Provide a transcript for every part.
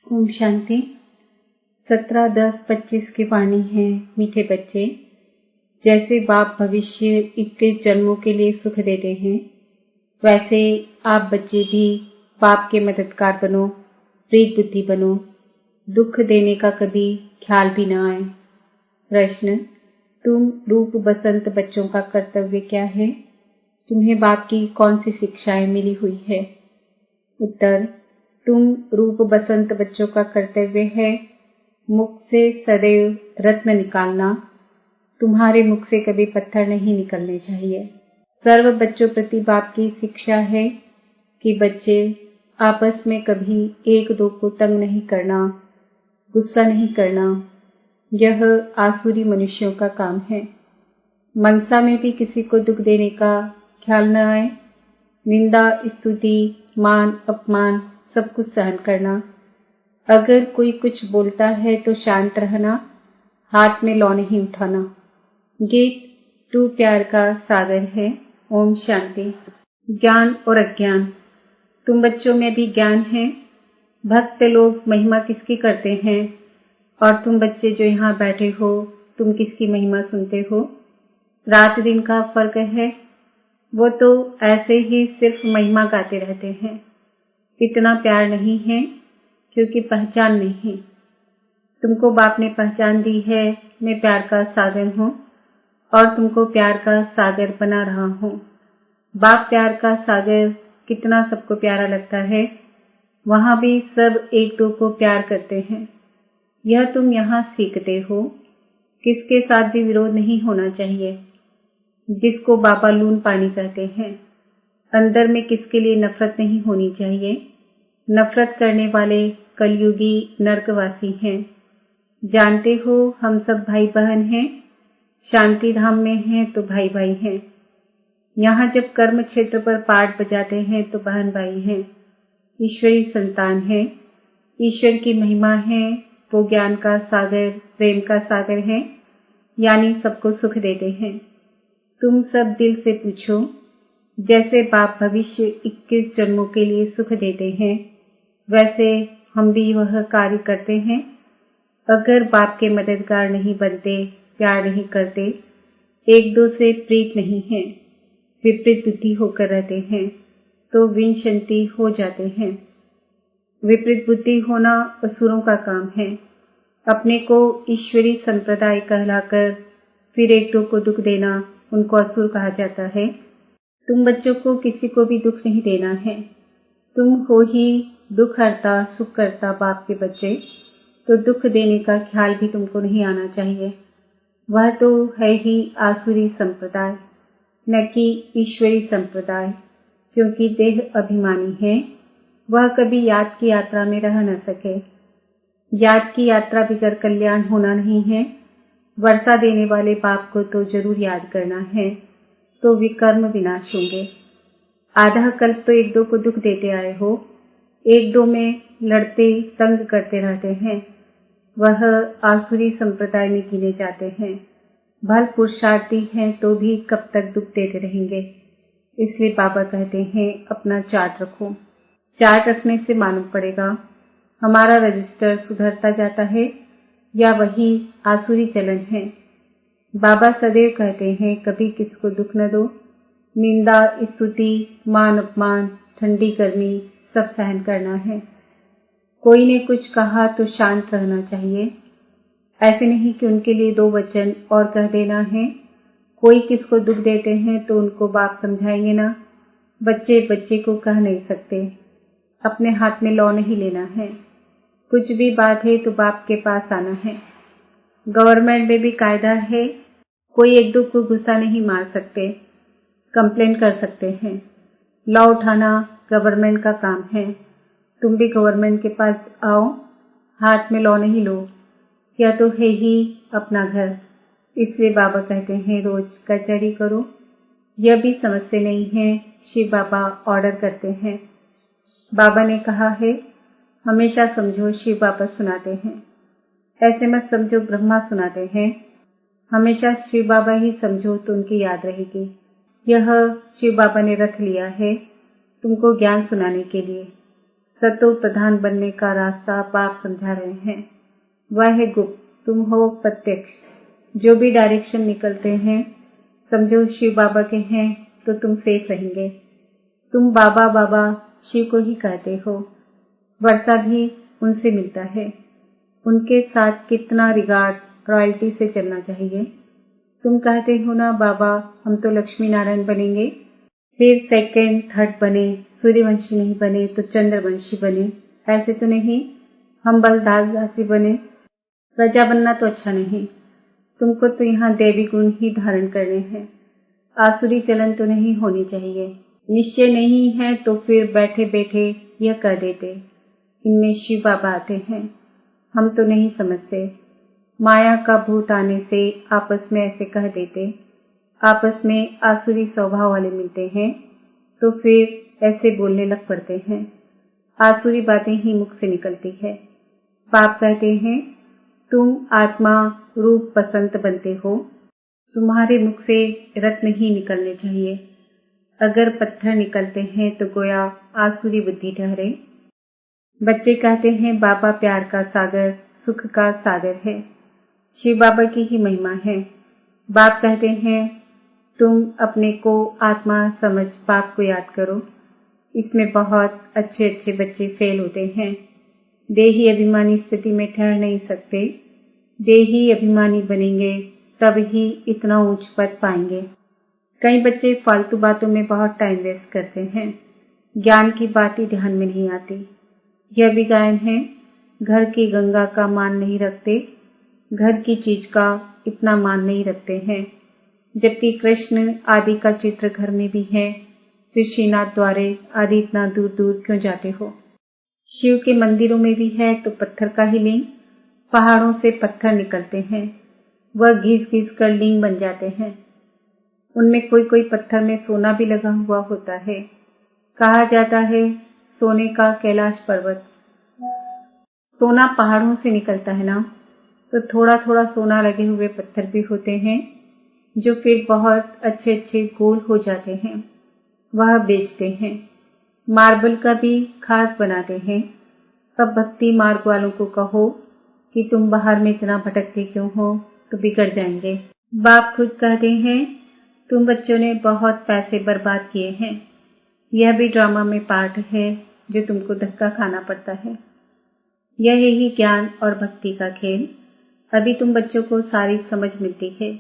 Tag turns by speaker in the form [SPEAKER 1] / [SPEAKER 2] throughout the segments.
[SPEAKER 1] ओम शांति। 17-10-25 की वाणी है। मीठे बच्चे, जैसे बाप भविष्य 21 जन्मों के लिए सुख देते हैं, वैसे आप बच्चे भी बाप के मददगार बनो, प्रीत बुद्धि बनो, दुख देने का कभी ख्याल भी न आए। प्रश्न: तुम रूप बसंत बच्चों का कर्तव्य क्या है? तुम्हें बाप की कौन सी शिक्षाएं मिली हुई है? उत्तर: तुम रूप बसंत बच्चों का कर्तव्य है मुख से सदैव रत्न निकालना। तुम्हारे मुख से कभी पत्थर नहीं निकलने चाहिए। सर्व बच्चों प्रति बाप की शिक्षा है कि बच्चे आपस में कभी एक दो को तंग नहीं करना, गुस्सा नहीं करना। यह आसुरी मनुष्यों का काम है। मनसा में भी किसी को दुख देने का ख्याल न आए। निंदा, स्तुति, मान, अपमान सब कुछ सहन करना। अगर कोई कुछ बोलता है तो शांत रहना, हाथ में लौ नहीं उठाना। गीत: तू प्यार का सागर है। ओम शांति। ज्ञान और अज्ञान। तुम बच्चों में भी ज्ञान है। भक्त लोग महिमा किसकी करते हैं, और तुम बच्चे जो यहाँ बैठे हो, तुम किसकी महिमा सुनते हो? रात दिन का फर्क है। वो तो ऐसे ही सिर्फ महिमा गाते रहते हैं। इतना प्यार नहीं है क्योंकि पहचान नहीं। तुमको बाप ने पहचान दी है, मैं प्यार का सागर हूँ और तुमको प्यार का सागर बना रहा हूँ। बाप प्यार का सागर कितना सबको प्यारा लगता है। वहाँ भी सब एक दो को प्यार करते हैं। यह तुम यहाँ सीखते हो। किसके साथ भी विरोध नहीं होना चाहिए, जिसको बाबा लून पानी कहते हैं। अंदर में किसके लिए नफरत नहीं होनी चाहिए। नफरत करने वाले कलयुगी नरकवासी हैं। जानते हो हम सब भाई बहन हैं। शांति धाम में हैं तो भाई भाई हैं। यहाँ जब कर्म क्षेत्र पर पाठ बजाते हैं तो बहन भाई हैं। ईश्वरी संतान है। ईश्वर की महिमा है। वो ज्ञान का सागर, प्रेम का सागर है, यानी सबको सुख देते हैं। तुम सब दिल से पूछो, जैसे बाप भविष्य 21 जन्मों के लिए सुख देते हैं, वैसे हम भी वह कार्य करते हैं। अगर बाप के मददगार नहीं बनते, प्यार नहीं करते, एक दो से प्रीत नहीं है, विपरीत बुद्धि होकर रहते हैं, तो विंशति हो जाते हैं। विपरीत बुद्धि होना असुरों का काम है। अपने को ईश्वरी संप्रदाय कहलाकर फिर एक दो को दुख देना, उनको असुर कहा जाता है। तुम बच्चों को किसी को भी दुख नहीं देना है। तुम हो ही दुख हरता, सुख करता बाप के बच्चे, तो दुख देने का ख्याल भी तुमको नहीं आना चाहिए। वह तो है ही आसुरी संप्रदाय, न कि ईश्वरी संप्रदाय। क्योंकि देह अभिमानी है, वह कभी याद की यात्रा में रह न सके। याद की यात्रा बिगर कल्याण होना नहीं है। वर्षा देने वाले बाप को तो जरूर याद करना है, तो विकर्म विनाश होंगे। आधा कल्प तो एक दो को दुख देते आए हो, एक दो में लड़ते तंग करते रहते हैं। वह आसुरी संप्रदाय में गिने जाते हैं। भल पुरुषार्थी हैं तो भी कब तक दुख देते रहेंगे। इसलिए बाबा कहते हैं अपना चार्ट रखो। चार्ट रखने से मालूम पड़ेगा हमारा रजिस्टर सुधरता जाता है या वही आसुरी चलन है। बाबा सदैव कहते हैं कभी किसको दुख न दो। निंदा, स्तुति, मान, अपमान, ठंडी गर्मी सब सहन करना है। कोई ने कुछ कहा तो शांत रहना चाहिए। ऐसे नहीं कि उनके लिए दो वचन और कह देना है। कोई किसको दुख देते हैं तो उनको बाप समझाएंगे ना। बच्चे बच्चे को कह नहीं सकते। अपने हाथ में लौ नहीं लेना है। कुछ भी बात है तो बाप के पास आना है। गवर्नमेंट में भी कायदा है, कोई एक दो को गुस्सा नहीं मार सकते, कंप्लेन कर सकते हैं। लॉ उठाना गवर्नमेंट का काम है। तुम भी गवर्नमेंट के पास आओ, हाथ में लॉ नहीं लो। यह तो है ही अपना घर। इसलिए बाबा कहते हैं रोज कचहरी करो। यह भी समझते नहीं है। शिव बाबा ऑर्डर करते हैं। बाबा ने कहा है हमेशा समझो शिव बाबा सुनाते हैं। ऐसे मत समझो ब्रह्मा सुनाते हैं। हमेशा शिव बाबा ही समझो तो उनकी याद रहेगी। यह शिव बाबा ने रख लिया है तुमको ज्ञान सुनाने के लिए। सतो प्रधान बनने का रास्ता बाप समझा रहे हैं। वह है गुप्त, तुम हो प्रत्यक्ष। जो भी डायरेक्शन निकलते हैं समझो शिव बाबा के हैं तो तुम सेफ रहेंगे। तुम बाबा बाबा शिव को ही कहते हो। वर्षा भी उनसे मिलता है। उनके साथ कितना रिगार्ड रॉयल्टी से चलना चाहिए। तुम कहते हो ना बाबा हम तो लक्ष्मी नारायण बनेंगे, फिर सेकंड थर्ड बने, सूर्यवंशी नहीं बने तो चंद्रवंशी बने। ऐसे तो नहीं हम बस दासी बने। प्रजा बनना तो अच्छा नहीं। तुमको तो यहाँ देवी गुण ही धारण करने हैं। आसुरी चलन तो नहीं होनी चाहिए। निश्चय नहीं है तो फिर बैठे बैठे यह कह देते इनमें शिव बाबा आते हैं। हम तो नहीं समझते। माया का भूत आने से आपस में ऐसे कह देते। आपस में आसुरी स्वभाव वाले मिलते हैं तो फिर ऐसे बोलने लग पड़ते हैं। आसुरी बातें ही मुख से निकलती है। बाप कहते हैं तुम आत्मा रूप बसंत बनते हो। तुम्हारे मुख से रत्न ही निकलने चाहिए। अगर पत्थर निकलते हैं तो गोया आसुरी बुद्धि ठहरे। बच्चे कहते हैं बाबा प्यार का सागर, सुख का सागर है। शिव बाबा की ही महिमा है। बाप कहते हैं तुम अपने को आत्मा समझ बाप को याद करो। इसमें बहुत अच्छे अच्छे बच्चे फेल होते हैं। देही अभिमानी स्थिति में ठहर नहीं सकते। देही अभिमानी बनेंगे तब ही इतना ऊंच पद पाएंगे। कई बच्चे फालतू बातों में बहुत टाइम वेस्ट करते हैं। ज्ञान की बात ही ध्यान में नहीं आती। यह भी गायन है, घर की गंगा का मान नहीं रखते, घर की चीज का इतना मान नहीं रखते हैं। जबकि कृष्ण आदि का चित्र घर में भी है, फिर श्रीनाथ द्वारे आदि इतना दूर दूर क्यों जाते हो। शिव के मंदिरों में भी है तो पत्थर का ही लिंग। पहाड़ों से पत्थर निकलते हैं, वह घिस घिस कर लिंग बन जाते हैं। उनमें कोई कोई पत्थर में सोना भी लगा हुआ होता है। कहा जाता है सोने का कैलाश पर्वत। सोना पहाड़ों से निकलता है ना, तो थोड़ा थोड़ा सोना लगे हुए पत्थर भी होते हैं जो फिर बहुत अच्छे अच्छे गोल हो जाते हैं। वह बेचते हैं। मार्बल का भी खास बनाते हैं। अब भक्ति मार्ग वालों को कहो कि तुम बाहर में इतना भटकते क्यों हो, तो बिगड़ जाएंगे। बाप खुद कहते हैं तुम बच्चों ने बहुत पैसे बर्बाद किए हैं। यह भी ड्रामा में पार्ट है जो तुमको धक्का खाना पड़ता है। यह ही ज्ञान और भक्ति का खेल। अभी तुम बच्चों को सारी समझ मिलती है।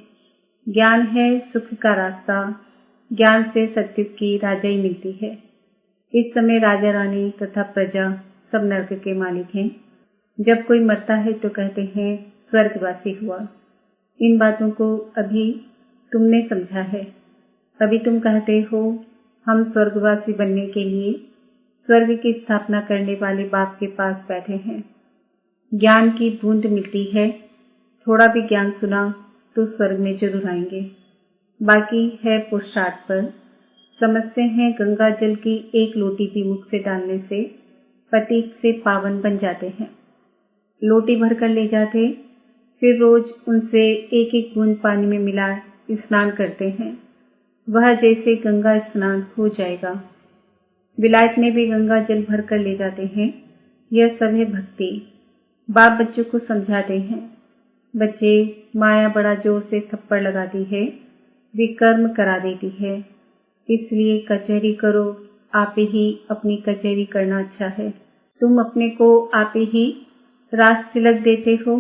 [SPEAKER 1] ज्ञान है सुख का रास्ता। ज्ञान से सत्युग की राजाई मिलती है। इस समय राजा रानी तथा प्रजा सब नर्क के मालिक हैं। जब कोई मरता है तो कहते हैं स्वर्गवासी हुआ। इन बातों को अभी तुमने समझा है। अभी तुम कहते हो हम स्वर्गवासी बनने के लिए स्वर्ग की स्थापना करने वाले बाप के पास बैठे हैं। ज्ञान की बूंद मिलती है। थोड़ा भी ज्ञान सुना तो स्वर्ग में जरूर आएंगे। बाकी है पुरुषार्थ पर। समझते हैं गंगा जल की एक लोटी भी मुख से डालने से पतित से पावन बन जाते हैं। लोटी भर कर ले जाते, फिर रोज उनसे एक एक बूंद पानी में मिला स्नान करते हैं। वह जैसे गंगा स्नान हो जाएगा। विलायत में भी गंगा जल भर कर ले जाते हैं। यह सब है भक्ति। बाप बच्चों को समझाते हैं। बच्चे माया बड़ा जोर से थप्पड़ लगाती है, विकर्म करा देती है। इसलिए कचहरी करो, आप ही अपनी कचहरी करना अच्छा है। तुम अपने को आप ही रास तिलक देते हो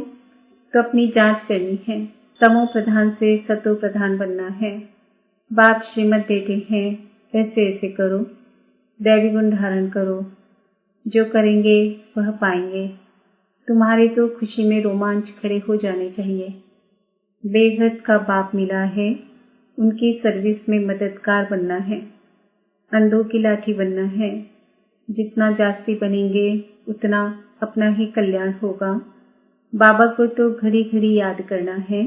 [SPEAKER 1] तो अपनी जांच करनी है। तमो प्रधान से सतो प्रधान बनना है। बाप श्रीमत देते हैं ऐसे ऐसे करो, दैवी गुण धारण करो। जो करेंगे वह पाएंगे। तुम्हारे तो खुशी में रोमांच खड़े हो जाने चाहिए। बेहद का बाप मिला है। उनकी सर्विस में मददगार बनना है। अंधों की लाठी बनना है। जितना जास्ती बनेंगे उतना अपना ही कल्याण होगा। बाबा को तो घड़ी घड़ी याद करना है।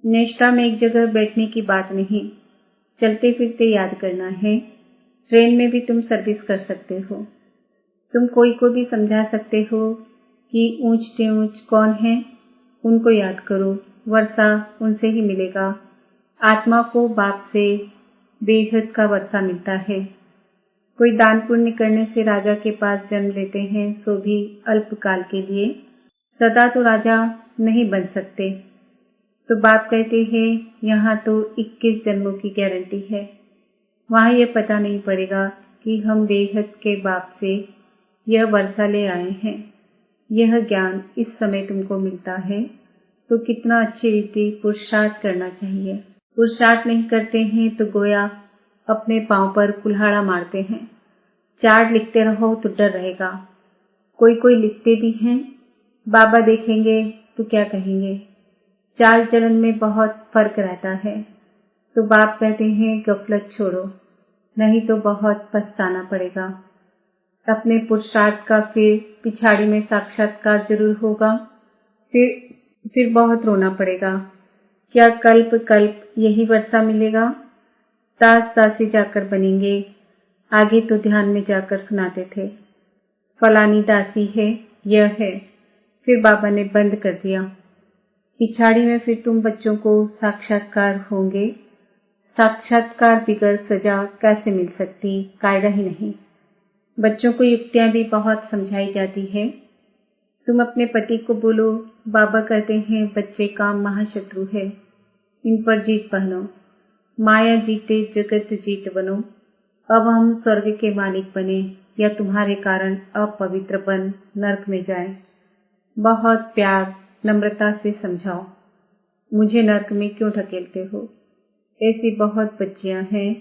[SPEAKER 1] निष्ठा में एक जगह बैठने की बात नहीं, चलते फिरते याद करना है। ट्रेन में भी तुम सर्विस कर सकते हो। तुम कोई को भी समझा सकते हो कि ऊंच से ऊंच कौन है, उनको याद करो। वर्षा उनसे ही मिलेगा। आत्मा को बाप से बेहद का वर्षा मिलता है। कोई दान पुण्य करने से राजा के पास जन्म लेते हैं, सो भी अल्पकाल के लिए, सदा तो राजा नहीं बन सकते। तो बाप कहते हैं यहाँ तो 21 जन्मों की गारंटी है। वहाँ यह पता नहीं पड़ेगा कि हम बेहद के बाप से यह वर्षा ले आए हैं। यह ज्ञान इस समय तुमको मिलता है तो कितना अच्छी रीति पुरुषार्थ करना चाहिए। पुरुषार्थ नहीं करते हैं तो गोया अपने पांव पर कुल्हाड़ा मारते हैं। चार्ट लिखते रहो तो डर रहेगा। कोई लिखते भी हैं, बाबा देखेंगे तो क्या कहेंगे। चाल चलन में बहुत फर्क रहता है। तो बाप कहते हैं गफलत छोड़ो, नहीं तो बहुत पछताना पड़ेगा। अपने पुरुषार्थ का फिर पिछाड़ी में साक्षात्कार जरूर होगा, फिर बहुत रोना पड़ेगा। क्या कल्प कल्प यही वर्षा मिलेगा? दास दासी जाकर बनेंगे। आगे तो ध्यान में जाकर सुनाते थे, फलानी दासी है, यह है, फिर बाबा ने बंद कर दिया। पिछाड़ी में फिर तुम बच्चों को साक्षात्कार होंगे। साक्षात्कार बिगड़ सजा कैसे मिल सकती, कायदा ही नहीं। बच्चों को युक्तियां भी बहुत समझाई जाती है। तुम अपने पति को बोलो, बाबा कहते हैं बच्चे का महाशत्रु है, इन पर जीत पहनो। माया जीते जगत जीत बनो। अब हम स्वर्ग के मालिक बने या तुम्हारे कारण अपवित्र बन नरक में जाए। बहुत प्यार नम्रता से समझाओ, मुझे नरक में क्यों ढकेलते हो। ऐसी बहुत बच्चियां हैं,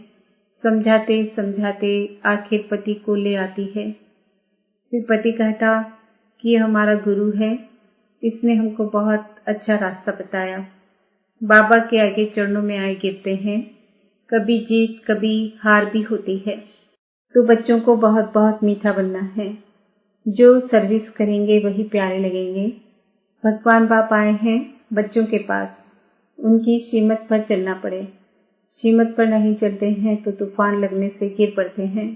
[SPEAKER 1] समझाते समझाते आखिर पति को ले आती है। फिर पति कहता कि यह हमारा गुरु है, इसने हमको बहुत अच्छा रास्ता बताया। बाबा के आगे चरणों में आए गिरते हैं। कभी जीत कभी हार भी होती है। तो बच्चों को बहुत बहुत मीठा बनना है। जो सर्विस करेंगे वही प्यारे लगेंगे। भगवान बाप आए हैं बच्चों के पास, उनकी श्रीमत पर चलना पड़े। श्रीमत पर नहीं चलते हैं तो तूफान लगने से गिर पड़ते हैं।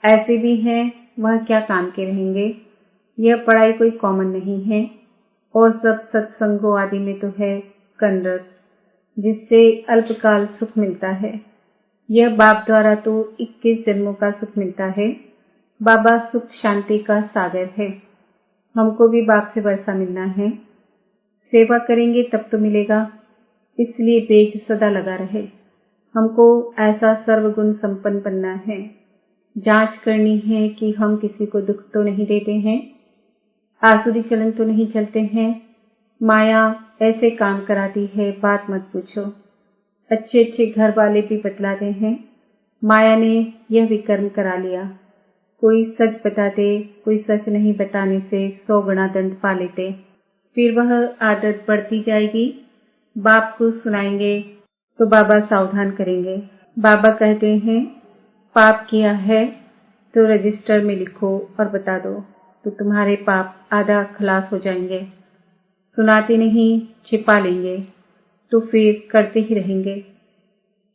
[SPEAKER 1] ऐसे भी हैं, वह क्या काम के रहेंगे। यह पढ़ाई कोई कॉमन नहीं है और सब सत्संगों आदि में तो है कनरस, जिससे अल्पकाल सुख मिलता है। यह बाप द्वारा तो 21 जन्मों का सुख मिलता है। बाबा सुख शांति का सागर है। हमको भी बाप से वर्षा मिलना है। सेवा करेंगे तब तो मिलेगा, इसलिए वेग सदा लगा रहे। हमको ऐसा सर्वगुण संपन्न बनना है। जांच करनी है कि हम किसी को दुख तो नहीं देते हैं, आसुरी चलन तो नहीं चलते हैं। माया ऐसे काम कराती है, बात मत पूछो। अच्छे अच्छे घर वाले भी बतलाते हैं, माया ने यह विकर्म करा लिया। कोई सच बताते, कोई सच नहीं बताने से 100 गुना दंड पा लेते। फिर वह आदत बढ़ती जाएगी। बाप को सुनाएंगे तो बाबा सावधान करेंगे। बाबा कहते हैं पाप किया है तो रजिस्टर में लिखो और बता दो, तो तुम्हारे पाप आधा खलास हो जाएंगे। सुनाते नहीं, छिपा लेंगे तो फिर करते ही रहेंगे।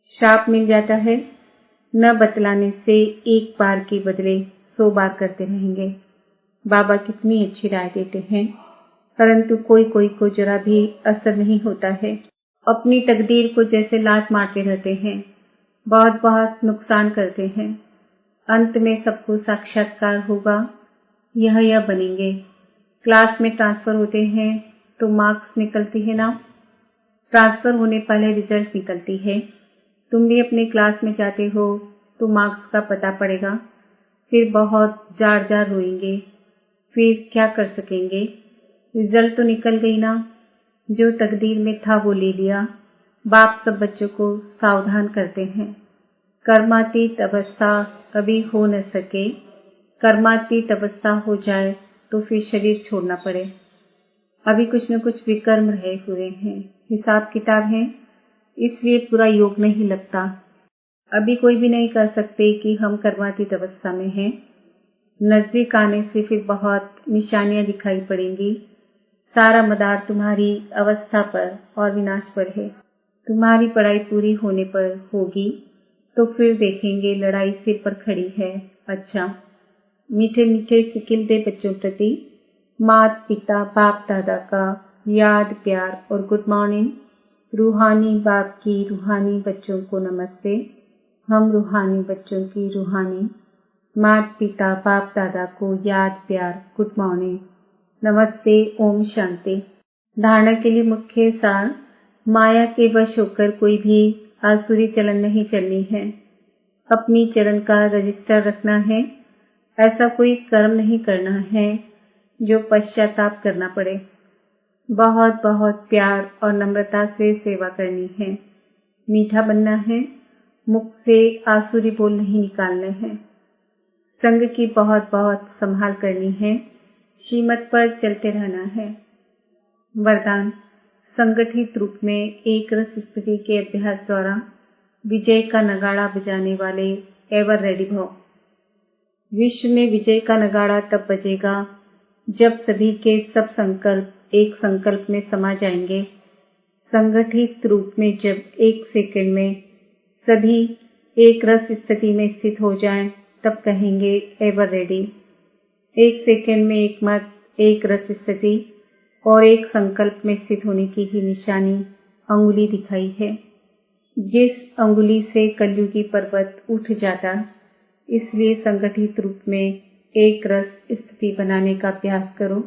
[SPEAKER 1] श्राप मिल जाता है, न बतलाने से एक बार के बदले 100 बार करते रहेंगे। बाबा कितनी अच्छी राय देते हैं, परंतु कोई कोई को जरा भी असर नहीं होता है। अपनी तकदीर को जैसे लात मारते रहते हैं, बहुत बहुत नुकसान करते हैं। अंत में सबको साक्षात्कार होगा, यह बनेंगे। क्लास में ट्रांसफर होते हैं तो मार्क्स निकलती है ना, ट्रांसफर होने पहले रिजल्ट निकलती है। तुम भी अपने क्लास में जाते हो तो मार्क्स का पता पड़ेगा, फिर बहुत जार जार रोएंगे। फिर क्या कर सकेंगे, रिजल्ट तो निकल गई ना, जो तकदीर में था वो ले लिया। बाप सब बच्चों को सावधान करते हैं। कर्मातीत अवस्था कभी हो न सके। कर्मातीत अवस्था हो जाए तो फिर शरीर छोड़ना पड़े। अभी कुछ न कुछ विकर्म रहे हुए हैं, हिसाब किताब है, इसलिए पूरा योग नहीं लगता। अभी कोई भी नहीं कह सकते कि हम कर्मातीत अवस्था में हैं। नजदीक आने से फिर बहुत निशानियां दिखाई पड़ेंगी। सारा मदार तुम्हारी अवस्था पर और विनाश पर है। तुम्हारी पढ़ाई पूरी होने पर होगी तो फिर देखेंगे लड़ाई सिर पर खड़ी है। अच्छा, मीठे मीठे सिकिल दे बच्चों प्रति माता पिता बाप दादा का याद प्यार और गुड मॉर्निंग। रूहानी बाप की रूहानी बच्चों को नमस्ते। हम रूहानी बच्चों की रूहानी माता पिता बाप दादा को याद प्यार गुड मॉर्निंग नमस्ते ओम शांति। धारणा के लिए मुख्य सार, माया के वश होकर कोई भी आसुरी चलन नहीं चलनी है। अपनी चलन का रजिस्टर रखना है। ऐसा कोई कर्म नहीं करना है जो पश्चाताप करना पड़े। बहुत बहुत प्यार और नम्रता से सेवा करनी है। मीठा बनना है। मुख से आसुरी बोल नहीं निकालने हैं। संग की बहुत बहुत संभाल करनी है। श्रीमत पर चलते रहना है। वरदान, संगठित रूप में एक रस स्थिति के अभ्यास द्वारा विजय का नगाड़ा बजाने वाले एवर रेडी भव। विश्व में विजय का नगाड़ा तब बजेगा जब सभी के सब संकल्प एक संकल्प में समा जाएंगे। संगठित रूप में जब एक सेकंड में सभी एक रस स्थिति में स्थित हो जाएं, तब कहेंगे एवर रेडी। एक सेकंड में एक मत, एक रस स्थिति और एक संकल्प में स्थित होने की ही निशानी अंगुली दिखाई है। जिस अंगुली से कलयुगी पर्वत उठ जाता, इसलिए संगठित रूप में एक रस स्थिति बनाने का अभ्यास करो।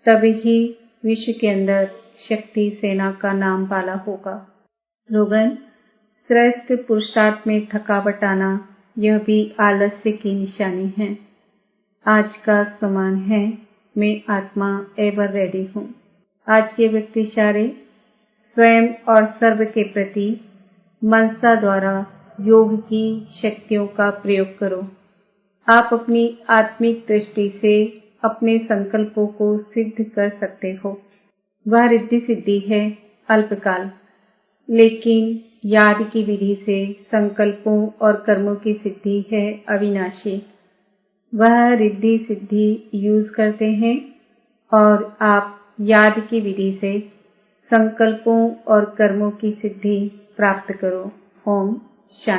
[SPEAKER 1] तभी ही विश्व के अंदर शक्ति सेना का नाम वाला होगा। स्लोगन, श्रेष्ठ पुरुषार्थ में थकावट आना यह भी आलस्य की निशानी है। आज का समान है, मैं आत्मा एवर रेडी हूँ। आज के व्यक्ति इशारे, स्वयं और सर्व के प्रति मनसा द्वारा योग की शक्तियों का प्रयोग करो। आप अपनी आत्मिक दृष्टि से अपने संकल्पों को सिद्ध कर सकते हो। वह रिद्धि सिद्धि है अल्पकाल, लेकिन याद की विधि से संकल्पों और कर्मों की सिद्धि है अविनाशी। वह रिद्धि सिद्धि यूज करते हैं और आप याद की विधि से संकल्पों और कर्मों की सिद्धि प्राप्त करो। ओम शांति।